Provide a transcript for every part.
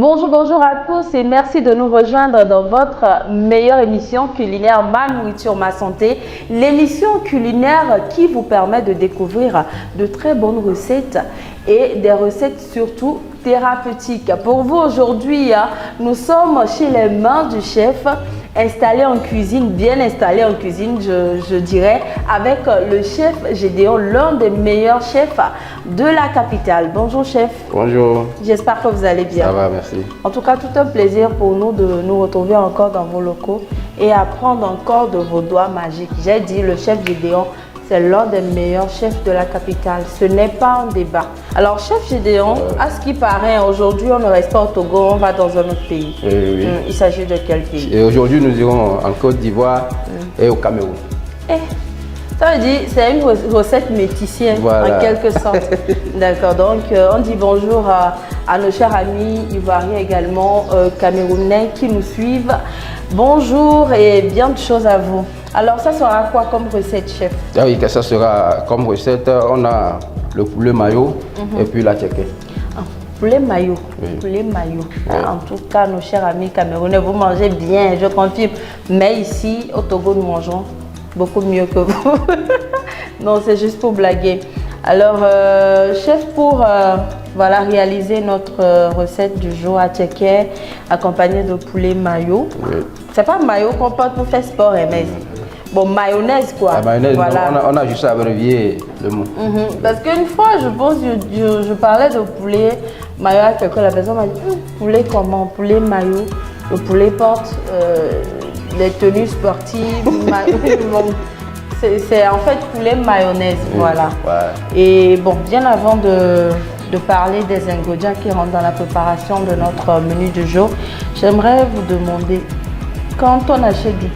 Bonjour, bonjour à tous et merci de nous rejoindre dans votre meilleure émission culinaire Ma Nourriture, Ma Santé. L'émission culinaire qui vous permet de découvrir de très bonnes recettes et des recettes surtout thérapeutiques. Pour vous aujourd'hui, nous sommes chez les mains du chef, installé en cuisine, bien installé en cuisine, je dirais, avec le chef Gédéon, l'un des meilleurs chefs de la capitale. Bonjour chef. Bonjour. J'espère que vous allez bien. Ça va, merci. En tout cas, tout un plaisir pour nous de nous retrouver encore dans vos locaux et apprendre encore de vos doigts magiques. J'ai dit, le chef Gédéon, c'est l'un des meilleurs chefs de la capitale. Ce n'est pas un débat. Alors, chef Gédéon, à ce qui paraît, aujourd'hui, on ne reste pas au Togo, on va dans un autre pays. Oui. Il s'agit de quel pays? Et aujourd'hui, nous irons en Côte d'Ivoire et au Cameroun. Ça veut dire c'est une recette métisienne, voilà, en quelque sorte. D'accord, donc on dit bonjour à nos chers amis ivoiriens également, camerounais qui nous suivent. Bonjour et bien de choses à vous. Alors ça sera quoi comme recette, chef? Ah oui, que ça sera comme recette, on a le poulet mayo et puis la tchéké. Poulet mayo, oui. Poulet mayo. Oui. En tout cas, nos chers amis camerounais, vous mangez bien, je confirme. Mais ici, au Togo, nous mangeons beaucoup mieux que vous. Non, c'est juste pour blaguer. Alors, chef, pour voilà, réaliser notre recette du jour à tchéké, accompagnée de poulet mayo. Oui. C'est pas mayo qu'on porte pour faire sport, mais bon, mayonnaise quoi. La mayonnaise, voilà. on a juste à abrévier le mot. Parce qu'une fois, je pense, je parlais de poulet mayo à quelqu'un, la personne m'a dit poulet comment? Poulet mayo. Le poulet porte les tenues sportives. C'est en fait poulet mayonnaise, voilà. Ouais. Et bon, bien avant de parler des ingrédients qui rentrent dans la préparation de notre menu du jour, j'aimerais vous demander, quand on achète du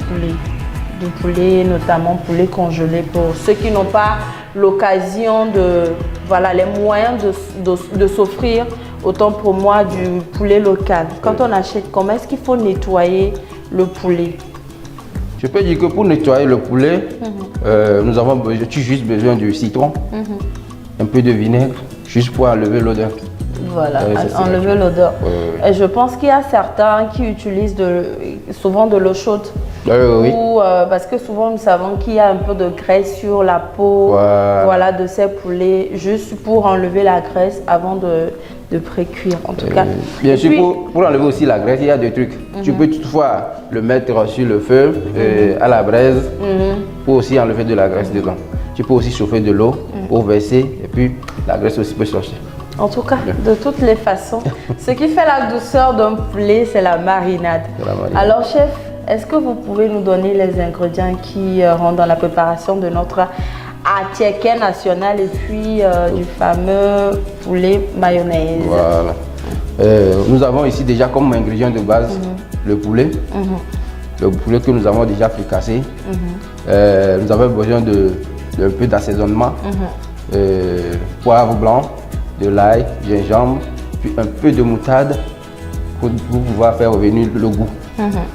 poulet, notamment poulet congelé, pour ceux qui n'ont pas l'occasion de, voilà, les moyens de s'offrir, autant pour moi, du poulet local. Quand on achète, comment est-ce qu'il faut nettoyer le poulet? Je peux dire que pour nettoyer le poulet, nous avons juste besoin du citron, un peu de vinaigre, juste pour enlever l'odeur. Voilà, enlever l'odeur. Oui. Et je pense qu'il y a certains qui utilisent souvent de l'eau chaude. Oui. Ou, parce que souvent nous savons qu'il y a un peu de graisse sur la peau, voilà, de ces poulets, juste pour enlever la graisse avant de pré-cuire en tout cas. Bien sûr, pour enlever aussi la graisse, il y a des trucs. Tu peux toutefois le mettre sur le feu, à la braise, pour aussi enlever de la graisse dedans. Tu peux aussi chauffer de l'eau pour verser et puis la graisse aussi peut sortir. En tout cas, de toutes les façons, ce qui fait la douceur d'un poulet, c'est la marinade. Alors chef, est-ce que vous pouvez nous donner les ingrédients qui rentrent dans la préparation de notre attiéké national et puis du fameux poulet mayonnaise? Voilà. Nous avons ici déjà comme ingrédient de base le poulet. Le poulet que nous avons déjà fricassé. Nous avons besoin d'un peu d'assaisonnement. Poivre blanc, de l'ail, gingembre, puis un peu de moutarde pour pouvoir faire revenir le goût.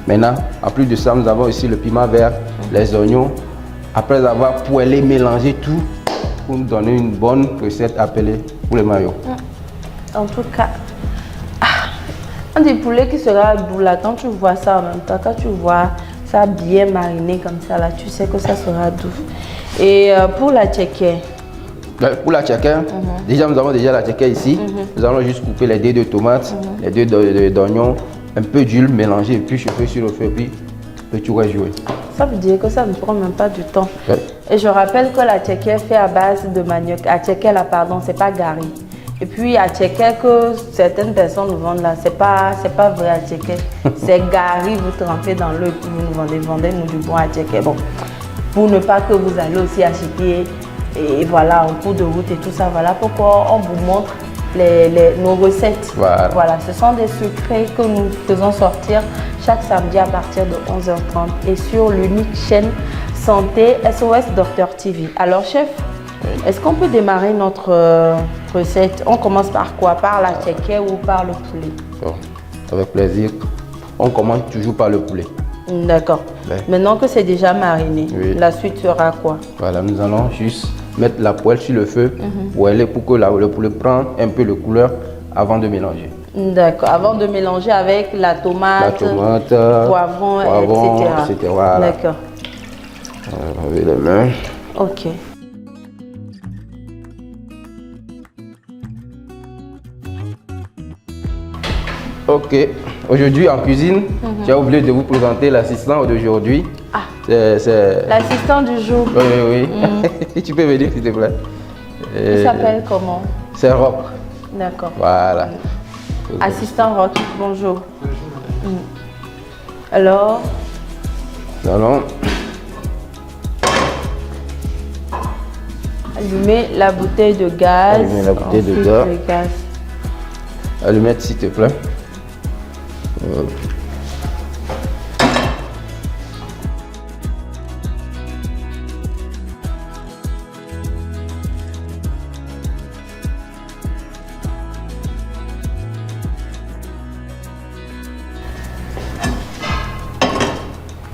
Maintenant, en plus de ça, nous avons ici le piment vert, les oignons. Après avoir poêlé, mélangé tout pour nous donner une bonne recette appelée poulet mayo. En tout cas, un des poulets qui sera doux là, quand tu vois ça en même temps, quand tu vois ça bien mariné comme ça là, tu sais que ça sera doux. Et pour la tchéké? Pour la tchéké, déjà nous avons déjà la tchéké ici. Nous allons juste couper les dés de tomates, les dés d'oignons, un peu d'huile mélangée et puis chauffer sur le feu et puis tu vas jouer. Ça veut dire que ça ne prend même pas du temps. Et je rappelle que la tchéké est fait à base de manioc. À tchéké là, pardon, c'est pas gari. Et puis à tchéké que certaines personnes nous vendent là, c'est pas vrai à tchéké. C'est gari, vous trempez dans l'eau et puis vous nous vendez-nous du bon à tchéké. Bon, pour ne pas que vous allez aussi acheter et voilà, en cours de route et tout ça, voilà pourquoi on vous montre nos recettes. Voilà, ce sont des secrets que nous faisons sortir chaque samedi à partir de 11h30 et sur l'unique chaîne Santé SOS Docteur TV. Alors chef, est-ce qu'on peut démarrer notre recette? On commence par quoi? Par la tchéké ou par le poulet? Bon, avec plaisir. On commence toujours par le poulet. D'accord. Maintenant que c'est déjà mariné, la suite sera quoi? Voilà, nous allons juste mettre la poêle sur le feu, poêler pour que le poulet prenne un peu de couleur avant de mélanger. D'accord. Avant de mélanger avec la tomate, poivron, etc. Voilà. D'accord. Avec les mains. Ok. Ok. Aujourd'hui en cuisine, j'ai oublié de vous présenter l'assistant d'aujourd'hui. Ah. C'est L'assistant du jour. Oui. Tu peux venir s'il te plaît. Il s'appelle comment? C'est Rock. D'accord. Voilà. Assistant Rock, bonjour. Alors? Allons. Allumer la bouteille de gaz. Allumer la bouteille de gaz. Allumette s'il te plaît.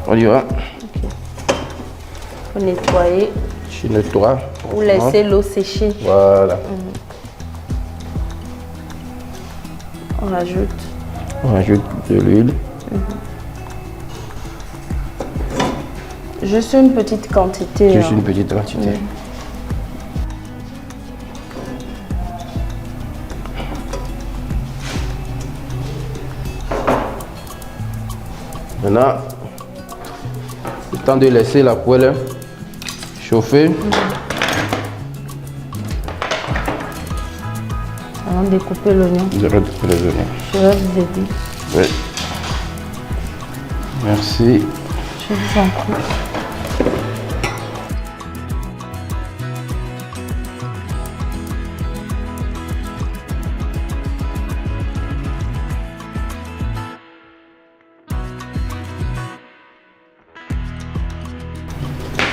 On y va. Okay. Vous nettoyez. Je nettoie. Vous laissez l'eau sécher. Voilà. On rajoute. On rajoute de l'huile. Juste une petite quantité. Juste une petite quantité. Maintenant, le temps de laisser la poêle chauffer. Avant de découper l'oignon. Je vais découper les oignons. Je vais vous aider. Oui. Merci. Je vous en prie.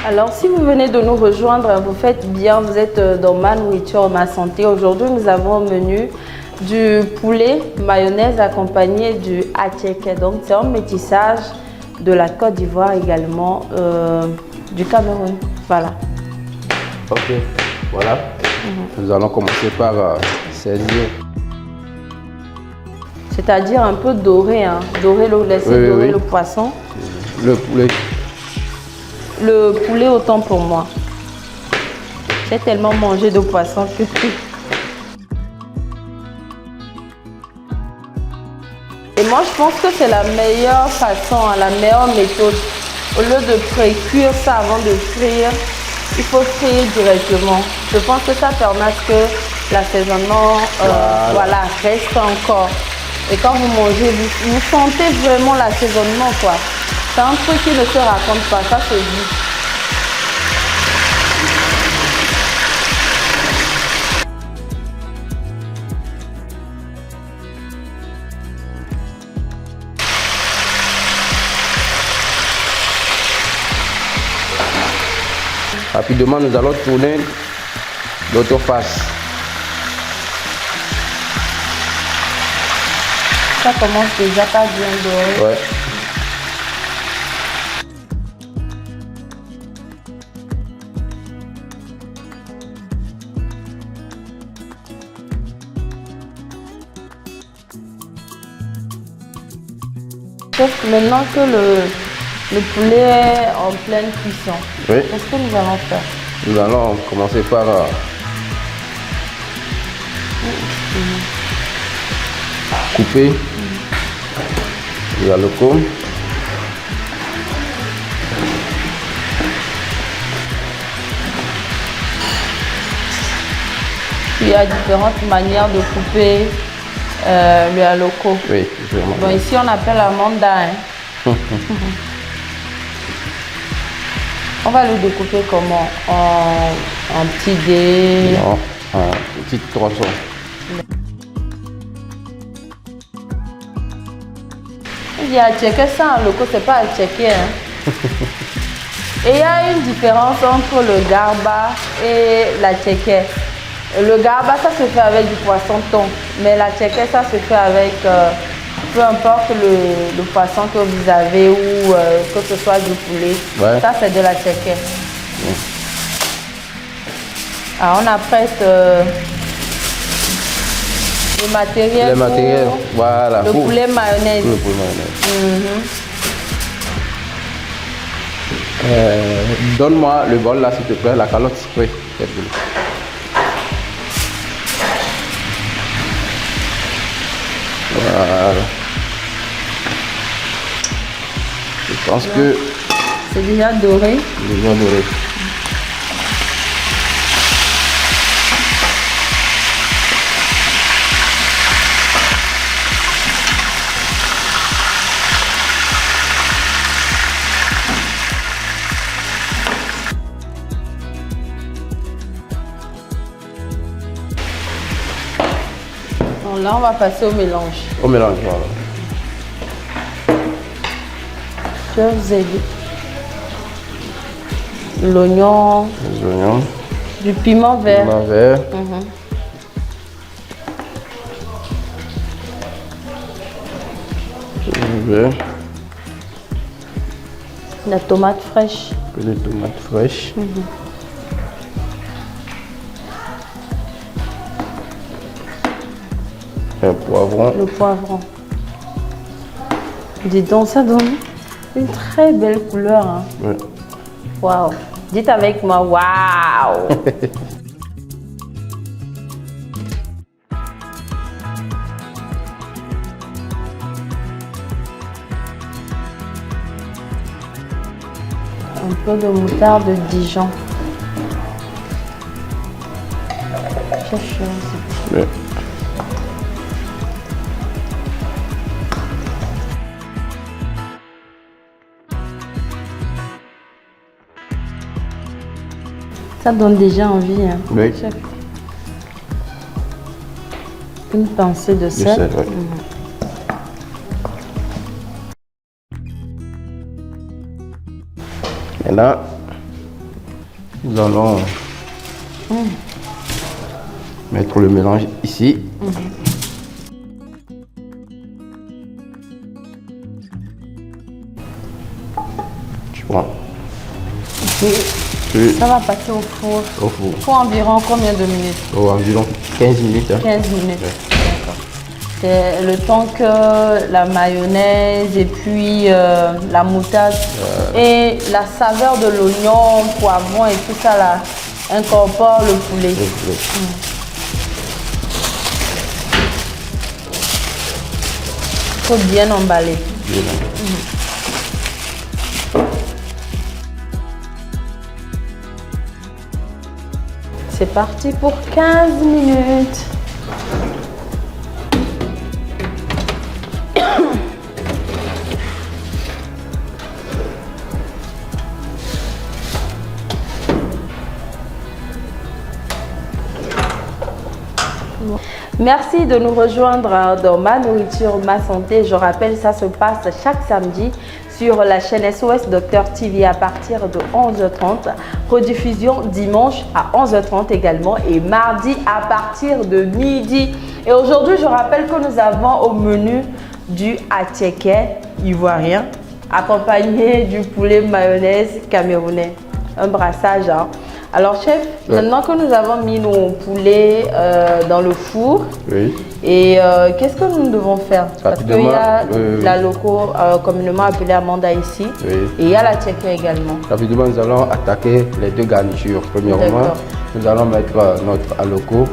Alors, si vous venez de nous rejoindre, vous faites bien, vous êtes dans Ma Nourriture, Ma Santé. Aujourd'hui, nous avons au menu du poulet mayonnaise accompagné du attiéké. Donc, c'est un métissage de la Côte d'Ivoire également, du Cameroun. Voilà. Ok, voilà. Nous allons commencer par saisir. C'est-à-dire un peu doré, hein. Laisser dorer le poisson. Le poulet. Le poulet autant pour moi. J'ai tellement mangé de poisson que... Et moi, je pense que c'est la meilleure façon, la meilleure méthode. Au lieu de pré-cuire ça avant de frire, il faut frire directement. Je pense que ça permet à ce que l'assaisonnement voilà, reste encore. Et quand vous mangez, vous sentez vraiment l'assaisonnement, quoi. C'est un truc qui ne se raconte pas, ça se dit. Rapidement, nous allons tourner l'autre face. Ça commence déjà pas bien doré. Ouais. Maintenant que le poulet est en pleine cuisson, qu'est-ce que nous allons faire? Nous allons commencer par couper le cône. Il y a différentes manières de couper le haloko. Oui, bon, ici on appelle la manda. Hein. On va le découper comment? En petits dés? Non, en petites tronçons. Il y a attiéké ça en loco, c'est pas attiéké. Hein. Et il y a une différence entre le garba et l'attiéké. Le garba, ça se fait avec du poisson thon, mais l'attiéké, ça se fait avec peu importe le poisson que vous avez ou que ce soit du poulet. Ouais. Ça, c'est de l'attiéké. Ouais. Alors, on apprête Le matériel. Les matériels, voilà. Le poulet mayonnaise. Le poulet mayonnaise. Donne-moi le bol là, s'il te plaît, la calotte spray. Voilà. Je pense que c'est déjà doré. Déjà doré. Bon, là, on va passer au mélange. Au mélange, voilà. Je vais vous aider. L'oignon. Les oignons. Du piment vert. Piment vert. Piment vert. La tomate fraîche. Un peu de tomates fraîches. Un poivron. Le poivron. Dis donc, ça donne une très belle couleur. Hein. Ouais. Waouh. Dites avec moi, waouh. Un peu de moutarde de Dijon. Cherche aussi. Ouais. Ça donne déjà envie. Hein. Oui. Chef. Une pincée de sel. sel, ouais. Maintenant, nous allons mettre le mélange ici. Tu prends. Ça va passer au four. Au four. Pour environ combien de minutes? Environ 15 minutes. Hein. 15 minutes. D'accord. C'est le temps que la mayonnaise et puis la moutarde et la saveur de l'oignon, poivron et tout ça là incorpore le poulet. Il faut bien emballer. C'est parti pour 15 minutes. Merci de nous rejoindre dans Ma Nourriture, Ma Santé. Je rappelle, ça se passe chaque samedi sur la chaîne SOS Docteur TV à partir de 11h30. Rediffusion dimanche à 11h30 également et mardi à partir de midi. Et aujourd'hui, je rappelle que nous avons au menu du attiéké ivoirien accompagné du poulet mayonnaise camerounais. Un brassage, hein. Alors chef, maintenant que nous avons mis nos poulets dans le four, et qu'est-ce que nous devons faire? Parce qu'il y a la loco communément appelée amanda ici, et il y a la tchéké également. Rapidement, nous allons attaquer les deux garnitures. Premièrement, nous allons mettre notre aloco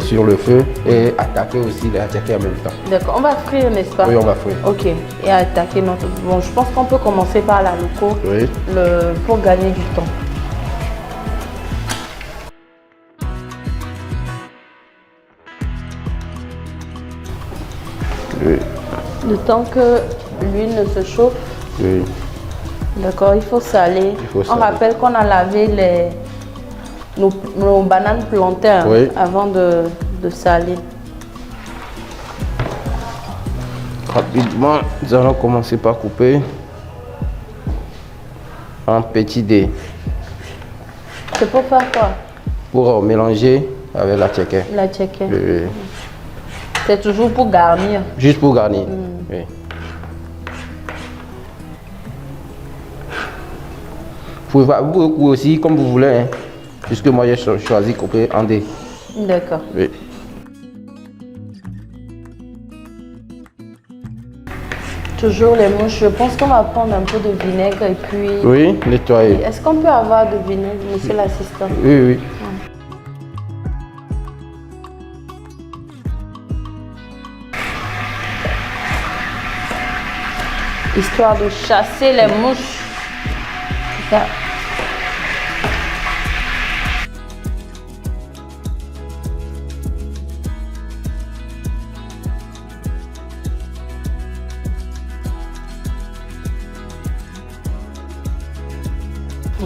sur le feu et attaquer aussi les tchéké en même temps. D'accord, on va frire, n'est-ce pas? Oui, on va frire. Ok, et attaquer notre... Bon, je pense qu'on peut commencer par la loco pour gagner du temps. Le temps que l'huile ne se chauffe. D'accord, il faut saler. On rappelle qu'on a lavé nos bananes plantains avant de saler. Rapidement, nous allons commencer par couper en petits dés. C'est pour faire quoi? Pour mélanger avec la tchéké. La tchéké. C'est toujours pour garnir. Juste pour garnir. Oui. Vous pouvez couper aussi comme vous voulez, hein, puisque moi j'ai choisi couper en dés. D'accord. Oui. Toujours les mouches. Je pense qu'on va prendre un peu de vinaigre et puis... Oui, nettoyer. Est-ce qu'on peut avoir de vinaigre, monsieur l'assistant? Oui, oui. Histoire de chasser les mouches. Ça.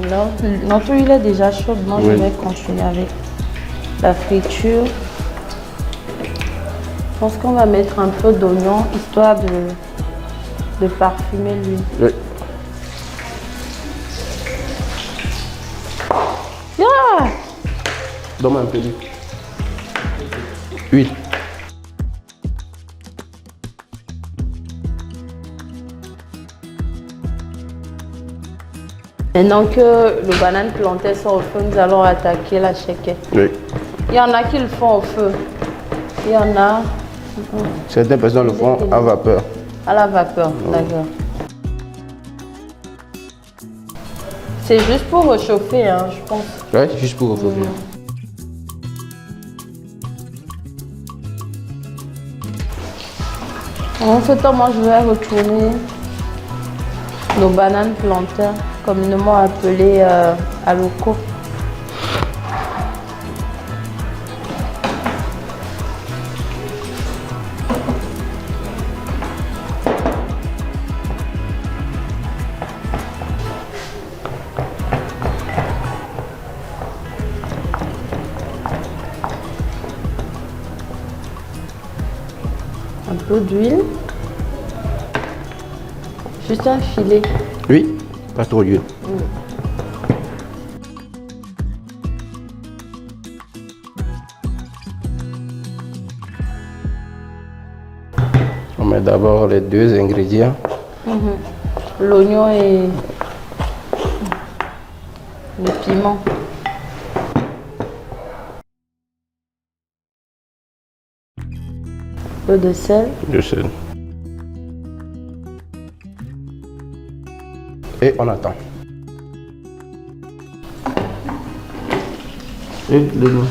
Alors, notre huile est déjà chaude. Moi, je vais continuer avec la friture. Je pense qu'on va mettre un peu d'oignon, histoire de parfumer l'huile. Oui. Yeah! Donne-moi un peu d'huile. Huile. Maintenant que le banane plantain sort au feu, nous allons attaquer la chèque. Oui. Il y en a qui le font au feu. Il y en a... Certaines personnes le font à vapeur. À la vapeur, d'accord. C'est juste pour réchauffer, hein, je pense. Oui, juste pour réchauffer. En ce temps, moi, je vais retourner nos bananes plantains, communément appelées aloko. Un peu d'huile. Juste un filet. Oui, pas trop d'huile. On met d'abord les deux ingrédients. L'oignon et le piment. Peu de sel. De sel. Et on attend. Et le nom.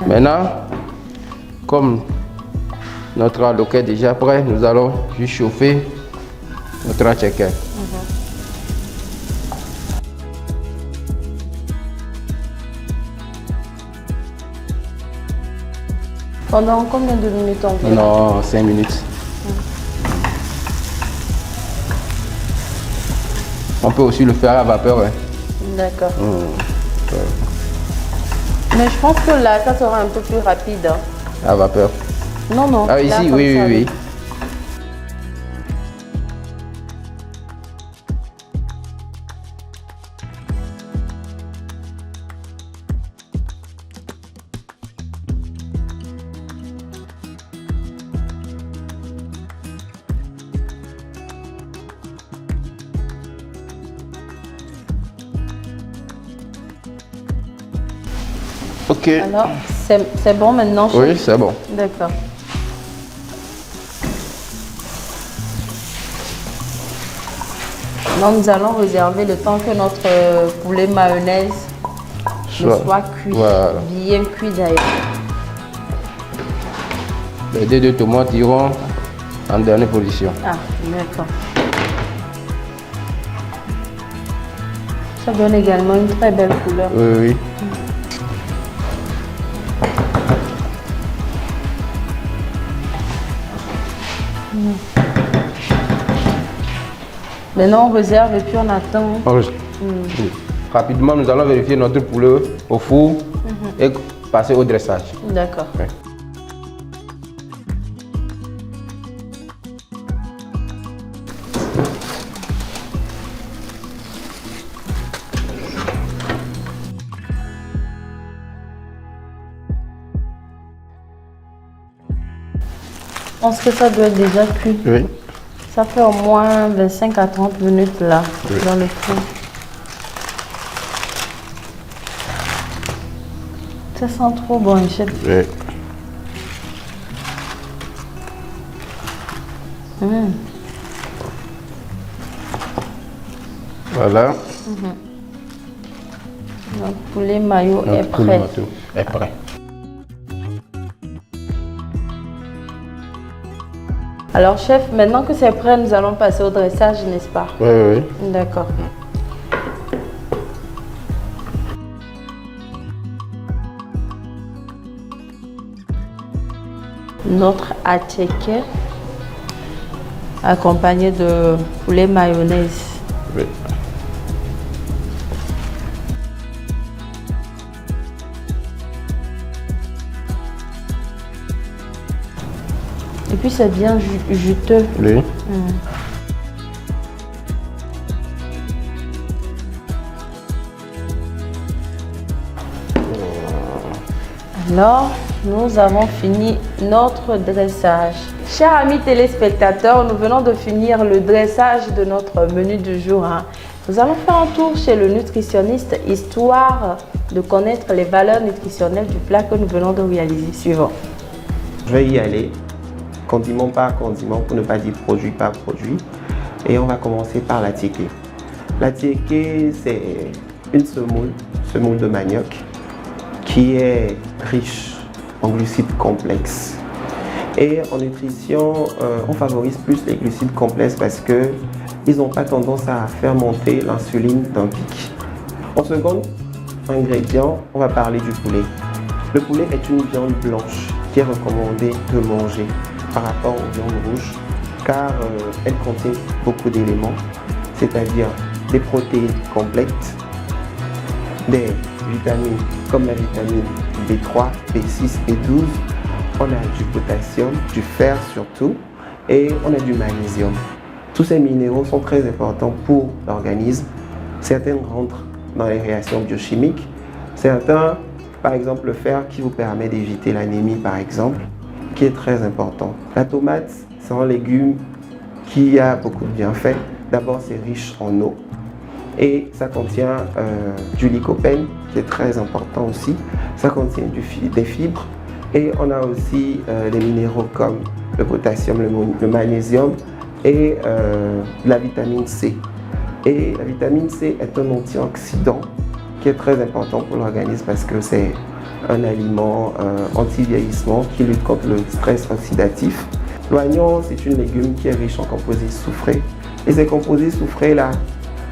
Maintenant, comme notre aloko est déjà prêt, nous allons juste chauffer notre attiéké. Pendant combien de minutes on fait? Non, 5 minutes. On peut aussi le faire à vapeur. Hein. D'accord. Mais je pense que là, ça sera un peu plus rapide. Hein. À vapeur. Non, non. Ah, là, ici, comme oui, ça, oui, oui. Ok. Alors, c'est bon maintenant? Oui, c'est bon. D'accord. Donc, nous allons réserver le temps que notre poulet mayonnaise soit cuit. Voilà. Bien cuit d'ailleurs. Les dés de tomates iront en dernière position. Ah, d'accord. Ça donne également une très belle couleur. Oui, oui. Maintenant, on réserve et puis on attend. Oui. Rapidement, nous allons vérifier notre poulet au four et passer au dressage. D'accord. Oui. pense que ça doit être déjà cuit. Oui. Ça fait au moins 25 à 30 minutes là, Oui. dans le four. Ça sent trop bon, chef. Oui. Voilà. Notre poulet mayo est Notre poulet prêt. mayo est prêt. Alors chef, maintenant que c'est prêt, nous allons passer au dressage, n'est-ce pas? Oui, oui, oui. D'accord. Notre attiéké accompagné de poulet mayonnaise. Oui. Et puis c'est bien juteux. Oui. Alors, nous avons fini notre dressage. Chers amis téléspectateurs, nous venons de finir le dressage de notre menu du jour. Nous allons faire un tour chez le nutritionniste histoire de connaître les valeurs nutritionnelles du plat que nous venons de réaliser. Suivant. Je vais y aller condiment par condiment pour ne pas dire produit par produit. Et on va commencer par l'attiéké. L'attiéké, c'est une semoule de manioc qui est riche en glucides complexes. Et en nutrition, on favorise plus les glucides complexes parce qu'ils n'ont pas tendance à faire monter l'insuline d'un pic. En second ingrédient, on va parler du poulet. Le poulet est une viande blanche qui est recommandée de manger par rapport aux viandes rouges car elle contient beaucoup d'éléments, c'est-à-dire des protéines complètes, des vitamines comme la vitamine B3, B6 et 12. On a du potassium, du fer surtout, et on a du magnésium. Tous ces minéraux sont très importants pour l'organisme. Certains rentrent dans les réactions biochimiques. Certains, par exemple le fer qui vous permet d'éviter l'anémie par exemple, qui est très important. La tomate, c'est un légume qui a beaucoup de bienfaits. D'abord, c'est riche en eau et ça contient du lycopène qui est très important aussi. Ça contient des fibres et on a aussi des minéraux comme le potassium, le magnésium et la vitamine C. Et la vitamine C est un antioxydant qui est très important pour l'organisme parce que c'est un aliment anti-vieillissement qui lutte contre le stress oxydatif. L'oignon, c'est une légume qui est riche en composés soufrés. Et ces composés soufrés-là,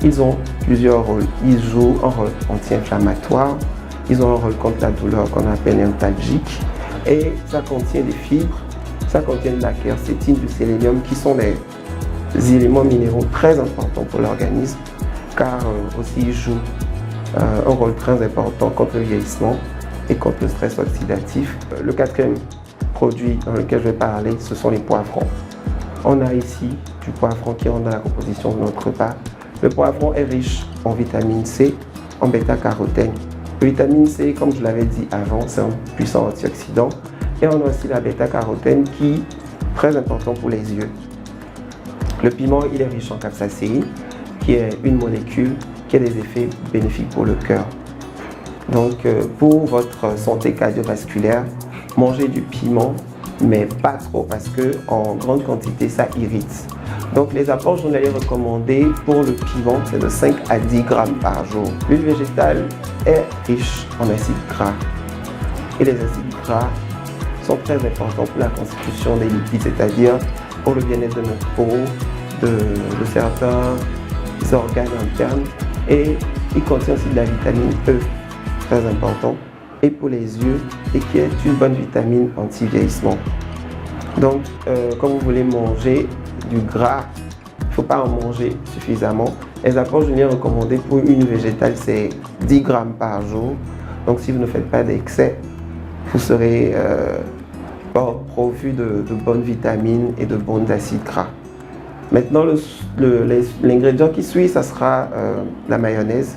ils ont plusieurs rôles. Ils jouent un rôle anti-inflammatoire, ils ont un rôle contre la douleur qu'on appelle antalgique. Et ça contient des fibres, ça contient de la quercétine, du sélénium, qui sont des éléments minéraux très importants pour l'organisme, car aussi ils jouent un rôle très important contre le vieillissement et contre le stress oxydatif. Le quatrième produit dans lequel je vais parler, ce sont les poivrons. On a ici du poivron qui rentre dans la composition de notre repas. Le poivron est riche en vitamine C, en bêta-carotène. La vitamine C, comme je l'avais dit avant, c'est un puissant antioxydant. Et on a aussi la bêta-carotène qui est très important pour les yeux. Le piment, il est riche en capsaïcine, qui est une molécule qui a des effets bénéfiques pour le cœur. Donc, pour votre santé cardiovasculaire, mangez du piment, mais pas trop parce qu'en grande quantité, ça irrite. Donc, les apports journaliers recommandés pour le piment, c'est de 5 à 10 grammes par jour. L'huile végétale est riche en acides gras. Et les acides gras sont très importants pour la constitution des lipides, c'est-à-dire pour le bien-être de notre peau, de certains organes internes. Et il contient aussi de la vitamine E, très important, et pour les yeux, et qui est une bonne vitamine anti-vieillissement. Donc, quand vous voulez manger du gras, il ne faut pas en manger suffisamment. Les apports journaliers recommandés pour une végétale, c'est 10 grammes par jour. Donc, si vous ne faites pas d'excès, vous serez pourvu de bonnes vitamines et de bons acides gras. Maintenant, l'ingrédient qui suit, ça sera la mayonnaise.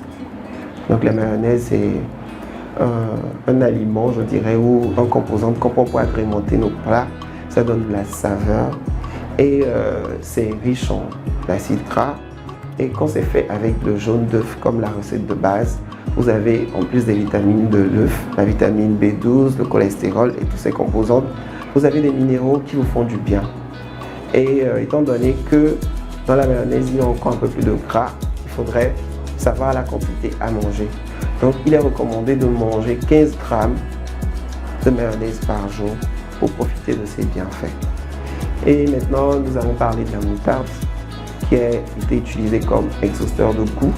Donc, la mayonnaise, c'est un aliment, je dirais, ou un composant qu'on peut agrémenter nos plats. ça donne de la saveur et c'est riche en acides gras. Et quand c'est fait avec le jaune d'œuf comme la recette de base, vous avez en plus des vitamines de l'œuf, la vitamine B12, le cholestérol et tous ces composantes, vous avez des minéraux qui vous font du bien. Et étant donné que dans la mayonnaise, il y a encore un peu plus de gras, il faudrait savoir la quantité à manger. Donc il est recommandé de manger 15 grammes de mayonnaise par jour pour profiter de ses bienfaits. Et maintenant, nous allons parler de la moutarde qui a été utilisée comme exhausteur de goût.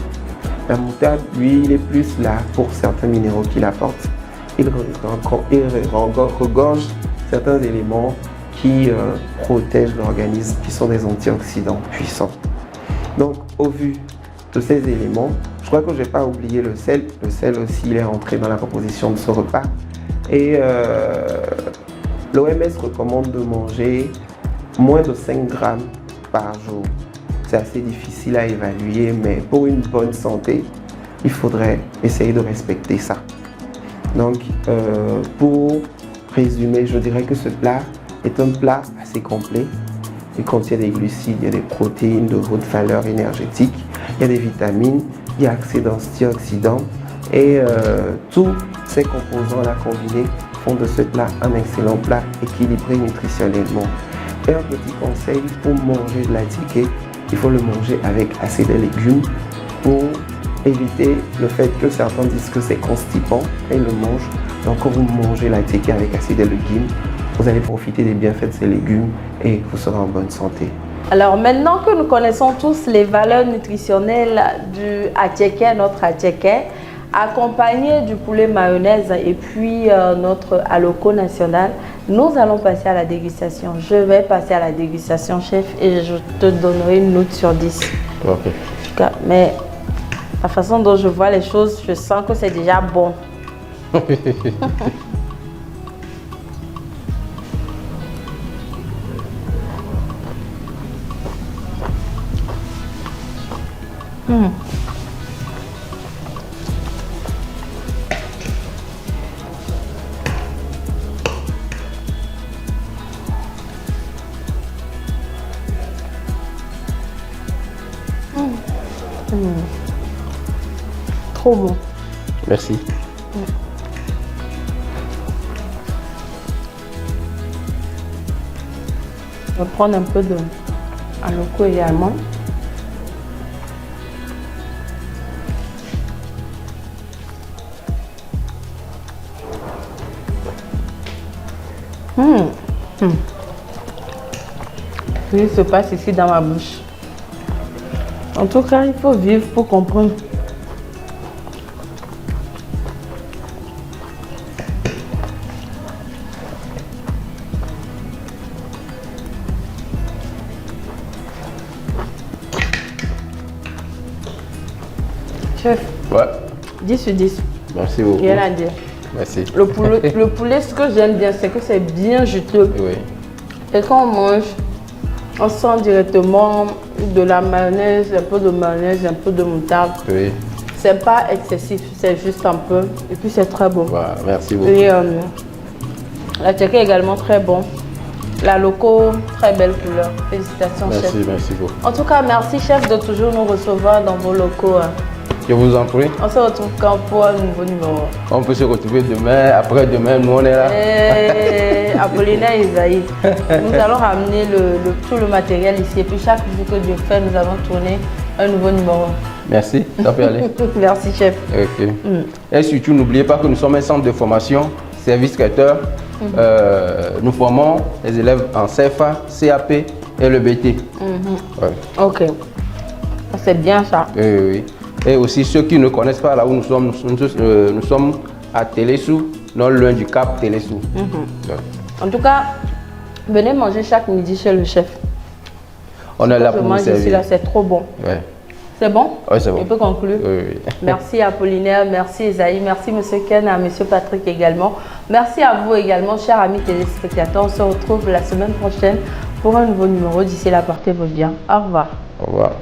La moutarde, lui, il est plus là pour certains minéraux qu'il apporte. Il regorge certains éléments qui protègent l'organisme, qui sont des antioxydants puissants. Donc, au vu de ces éléments, je crois que je ne vais pas oublier le sel. Le sel aussi, il est entré dans la composition de ce repas. Et l'OMS recommande de manger moins de 5 grammes par jour. C'est assez difficile à évaluer, mais pour une bonne santé, il faudrait essayer de respecter ça. Donc, pour résumer, je dirais que ce plat est un plat assez complet. Il contient des glucides, il y a des protéines de haute valeur énergétique, il y a des vitamines, il y a accès d'antioxydants et tous ces composants-là combinés font de ce plat un excellent plat équilibré nutritionnellement. Et un petit conseil, pour manger de la tiké, il faut le manger avec assez de légumes pour éviter le fait que certains disent que c'est constipant et le mangent. Donc quand vous mangez la tiké avec assez de légumes, vous allez profiter des bienfaits de ces légumes et vous serez en bonne santé. Alors maintenant que nous connaissons tous les valeurs nutritionnelles du attiéké, notre attiéké, accompagné du poulet mayonnaise et puis notre aloko national, nous allons passer à la dégustation. Je vais passer à la dégustation, chef, et je te donnerai une note sur 10. Ok. Mais la façon dont je vois les choses, je sens que c'est déjà bon. Trop bon. Merci. Je vais prendre un peu de aloko également. Ce qui se passe ici dans ma bouche. En tout cas, il faut vivre pour comprendre. Chef, Ouais. 10 sur 10. Merci beaucoup. Rien à dire. Merci. Le poulet, ce que j'aime bien, c'est que c'est bien juteux. Oui. Et quand on mange, on sent directement de la mayonnaise, un peu de mayonnaise, un peu de moutarde. Oui. C'est pas excessif, c'est juste un peu. Et puis c'est très bon. Voilà, merci beaucoup. Et la tiéké est également très bon. La loco, très belle couleur. Félicitations, chef. Merci, merci beaucoup. En tout cas, merci, chef, de toujours nous recevoir dans vos locaux. Je vous en prie. On se retrouve quand pour un nouveau numéro. On peut se retrouver demain, après-demain, nous on est là. Et Apollinaire Isaïe, nous allons ramener tout le matériel ici. Et puis chaque jour que Dieu fait, nous allons tourner un nouveau numéro. Merci, ça peut aller. Merci, chef. Ok. Et surtout, n'oubliez pas que nous sommes un centre de formation, service traiteur. Nous formons les élèves en CFA, CAP et le BT. Ouais. Ok. C'est bien ça. Oui. Et aussi ceux qui ne connaissent pas là où nous sommes, nous sommes à Télésou, non loin du Cap Télésou. Ouais. En tout cas, venez manger chaque midi chez le chef. On est là pour vous servir. Ici, là, c'est trop bon. Ouais. C'est bon? Oui, c'est bon. On peut conclure? Oui. Merci Apollinaire, merci Isaïe, merci Monsieur Ken, à Monsieur Patrick également. Merci à vous également, chers amis téléspectateurs. On se retrouve la semaine prochaine pour un nouveau numéro. D'ici là, portez-vous bien. Au revoir. Au revoir.